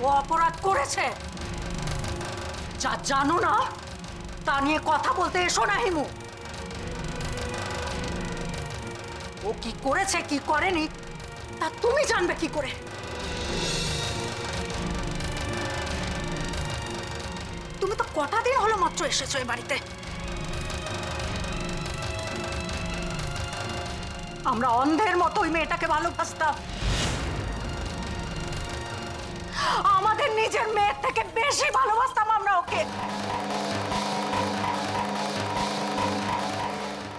ও অপরাধ করেছে, যা জানো না তা নিয়ে কথা বলতে এসো না হিমু। ও কি করেছে কি করেনি তা তুমি জানবে কি করে? তুমি তো কটা দিন হলো মাত্র এসেছো এ বাড়িতে। আমরা অন্ধের মতো ওই মেয়েটাকে ভালোবাসতাম। আমাদের নিজের মেয়ের থেকে বেশি ভালোবাসতাম আমরা ওকে।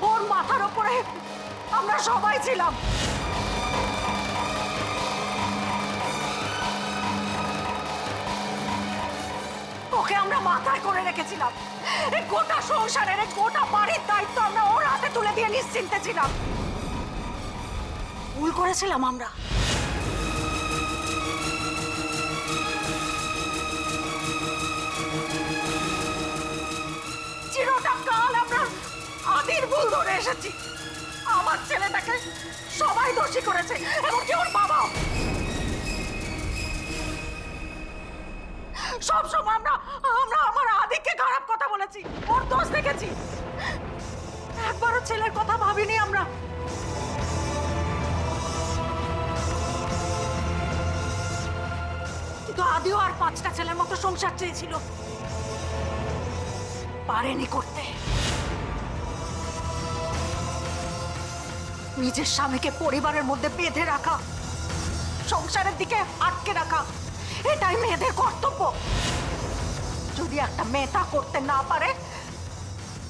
ওর মাথার উপরে আমরা সবাই ছিলাম। ওকে আমরা মাথায় করে রেখেছিলাম। এই গোটা সংসারের এই গোটা বাড়ির দায়িত্ব আমরা ওর হাতে তুলে দিয়ে নিশ্চিন্তে ছিলাম। ভুল করেছিলাম আমরা। চিরটা কাল আমরা আদির ভুল ধরে এসেছি। আমার ছেলেটাকে সবাই দোষী করেছে, এমনকি ওর বাবাও। সব সময় আমরা আমরা আমার আদিকে খারাপ কথা বলেছি, ওর দোষ দেখেছি। একবারও ছেলের কথা ভাবিনি আমরা। কিন্তু আদিও আর 5টা ছেলের মতো সংসার চেয়েছিল, পারেনি করতে। নিজের স্বামীকে পরিবারের মধ্যে বেঁধে রাখা, সংসারের দিকে আটকে রাখা, এটাই মেয়েদের কর্তব্য। যদি একটা মেয়ে তা করতে না পারে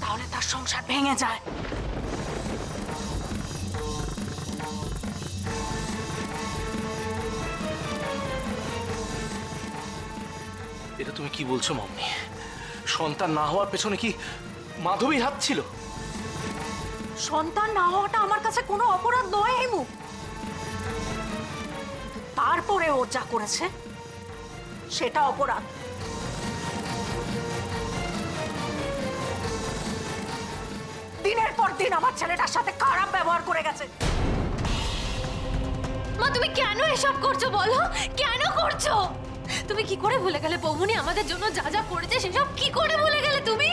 তাহলে তার সংসার ভেঙে যায়। এটা তুমি কি বলছো মাম্মি? সন্তান না হওয়ার পেছনে কি মাধবীর হাত ছিল? সন্তান না হওয়াটা আমার কাছে কোনো অপরাধ নয় হিমু। তারপরে ও যা করেছে সেটা অপরাধ। দিনের পর দিন আমার ছেলেটার সাথে খারাপ ব্যবহার করে গেছে। মা তুমি কেন এসব করছো বলো? কেন করছো? তুমি কি করে ভুলে গেলে বৌমনি আমাদের জন্য যা যা করেছে সেসব কি করে ভুলে গেলে তুমি?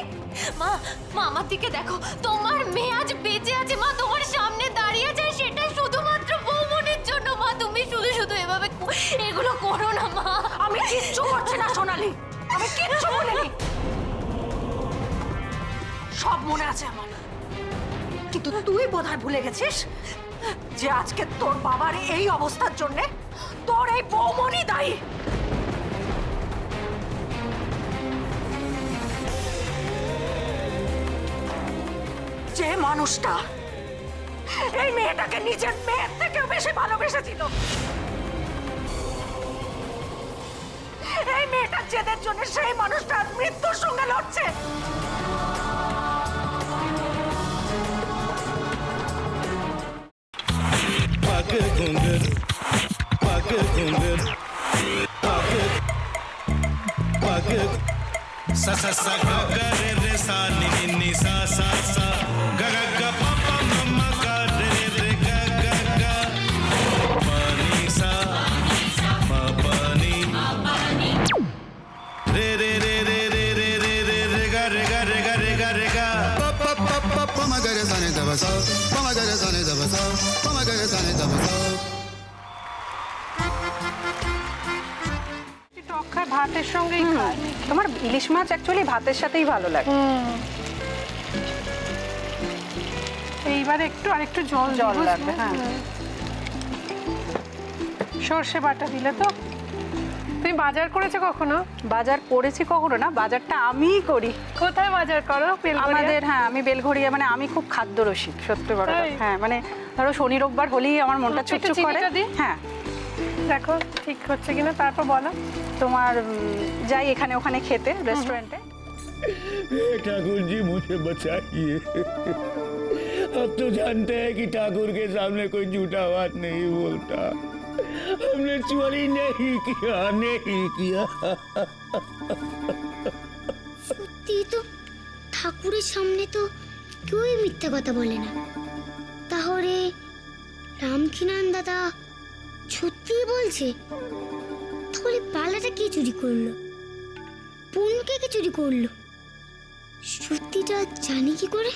মা মা আমার দিকে দেখো, তোমার মেয়ে আজ বেঁচে আছে, মা তোমার সামনে দাঁড়িয়ে আছে, সেটা শুধুমাত্র বৌমনির জন্য। মা তুমি শুধু শুধু এভাবে এগুলো করো না মা। আমি কিচ্ছু করছি না সোনালি, আমি কিচ্ছু বলিনি। সব মনে আছে আমার, কিন্তু তুই বোধহয় ভুলে গেছিস যে আজকে তোর বাবার এই অবস্থার জন্য তোর এই বৌমনি দায়ী। যে মানুষটা এই মেয়েটাকে নিজের মেয়ের থেকেও বেশি ভালোবেসেছিল, এই মেয়েটার জেদের জন্য সেই মানুষটা মৃত্যুর সঙ্গে লড়ছে। Paket kunger, paket kunger, paket. Sa sa sa ga ga re re sa ni ni ni sa sa sa ga ga ga pa pa mama ga re re ga ga ga pa ni sa ma pa ni re re re re re re re re re ga re ga re ga re ga re ga pa pa pa pa pa ma ga re sa ni da ba sa pa ma ga re sa ni da ba sa pa ma ga re sa ni da ba sa. টক ভাতের সঙ্গেই খায়। তোমার ইলিশ মাছ actually ভাতের সাথেই ভালো লাগে। এইবারে একটু আরেকটু জল জল লাগবে। হ্যাঁ সর্ষে বাটা দিলে তো। তুমি বাজার করেছো কখনো? বাজার করেছি কখনো না, বাজারটা আমিই করি। কোথায় বাজার করো? আমাদের হ্যাঁ আমি বেলঘড়িয়া, মানে আমি খুব খাদ্য রসিক সত্যি বড়। হ্যাঁ মানে ধরো শনি রোববার হলেই আমার মনটা চুপচুপ করে। হ্যাঁ দেখো ঠিক হচ্ছে কিনা, তারপর বলো। তোমার যাই এখানে ওখানে খেতে रेस्टोरेंट है। ठाकुर जी मुझे बचाइए। अब तो जानते हैं कि ठाकुर के सामने कोई झूठा बात नहीं बोलता। हमने चोरी नहीं किया, नहीं किया। সত্যি তো, ঠাকুরের সামনে তো কেউই মিথ্যা কথা বলে না। তাহলে রামকিনান দাদা সত্যি বলছে? তাহলে বালাটা কে চুরি করলো? বোনকে কে চুরি করলো? সত্যিটা জানি কি করে?